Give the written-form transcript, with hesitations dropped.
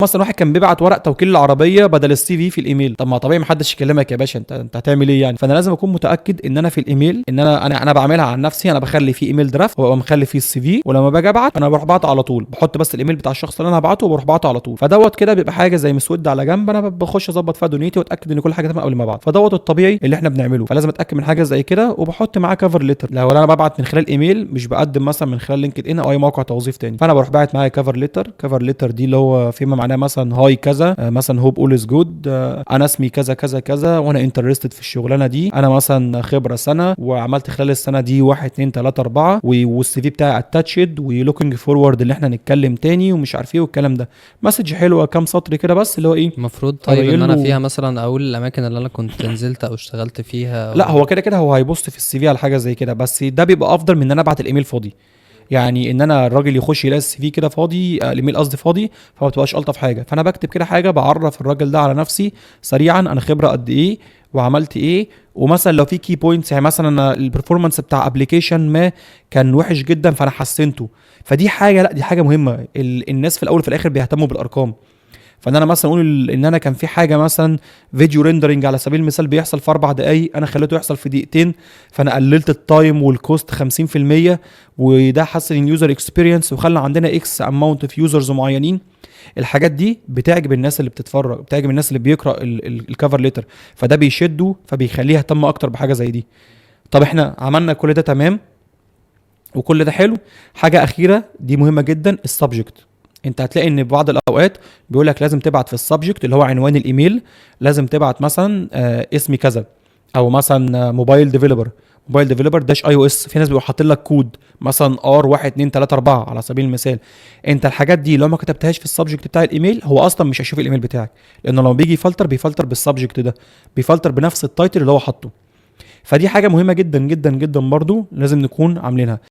مثلا واحد كان بيبعت ورق توكيل العربيه بدل السي في في الايميل. طب ما طبيعي محدش يكلمك يا باشا، انت هتعمل ايه يعني؟ فانا لازم اكون متاكد ان انا في الايميل ان انا بعملها عن نفسي، انا بخلي فيه ايميل درافت وببقى مخلي فيه السي في، ولما باجي ابعت انا بروح بعته على طول، بحط بس الايميل بتاع الشخص اللي انا هبعته وبروح بعته على طول. فدوت كده بيبقى حاجه زي مسود على جنب، انا بخش اظبط فيها دنيتي واتاكد ان كل حاجه تمام قبل ما ابعت. فدوت الطبيعي اللي احنا بنعمله. فلازم اتاكد من حاجه زي كده، وبحط معاه كفر ليتر لو انا ببعت من خلال ايميل، مش بقدم مثلا من خلال لينكد ان او اي موقع توظيف تاني. فانا بروح باعت معايا كفر ليتر. كفر ليتر دي اللي هو فيما معناه مثلا هاي كذا، مثلا هوب اول از جود، انا اسمي كذا كذا كذا وانا انترستد في الشغلانه دي، انا مثلا خبره سنه وعملت خلال السنه دي 1 2 3 4 والسي في بتاعي اتاتشد ولوكينج فورورد اللي احنا نتكلم تاني ومش عارف ايه والكلام ده. مسج حلوه كام سطر كده بس اللي هو ايه. المفروض طيب ان ابين انا له. فيها مثلا اقول الاماكن اللي انا كنت نزلت او اشتغلت فيها لا هو كده كده هو هيبص في السي في على حاجه زي كده، بس ده بيبقى افضل من ان انا ابعت الايميل فاضي. يعني ان انا الراجل يخش يلاقي السي في كده فاضي، الايميل قصدي فاضي، فما بتبقاش الطف حاجه. فانا بكتب كده حاجه بعرف الراجل ده على نفسي سريعا، انا خبره قد ايه وعملت ايه. ومثلا لو في كي بوينتس، يعني مثلا انا البرفورمانس بتاع ابلكيشن ما كان وحش جدا فانا حسنته، فدي حاجه، لا دي حاجه مهمه. الناس في الاول وفي الاخر بيهتموا بالارقام. فان انا مثلا اقول ان انا كان في حاجه مثلا فيديو ريندرنج على سبيل المثال بيحصل في 4 دقائق، انا خليته يحصل في دقيقتين، فانا قللت التايم والكوست 50%، وده حسن اليوزر اكسبيرينس وخلى عندنا اكس اماونت اوف يوزرز معينين. الحاجات دي بتعجب الناس اللي بتتفرج، بتعجب الناس اللي بيقرا الكفر ليتر، فده بيشده فبيخليه يهتم اكتر بحاجه زي دي. طب احنا عملنا كل ده تمام وكل ده حلو. حاجه اخيره دي مهمه جدا، السبجكت. انت هتلاقي ان في بعض الاوقات بيقول لك لازم تبعت في السبجكت اللي هو عنوان الايميل، لازم تبعت مثلا اسمي كذا، او مثلا موبايل ديفلوبر، موبايل ديفلوبر داش اي او اس. في ناس بيبقوا حاطين لك كود مثلا ار 1 2 3 4 على سبيل المثال. انت الحاجات دي لو ما كتبتهاش في السبجكت بتاع الايميل هو اصلا مش هيشوف الايميل بتاعك، لانه لما بيجي يفلتر بيفلتر بالسبجكت ده، بيفلتر بنفس التايتل اللي هو حاطه. فدي حاجه مهمه جدا جدا جدا برضو لازم نكون عاملينها.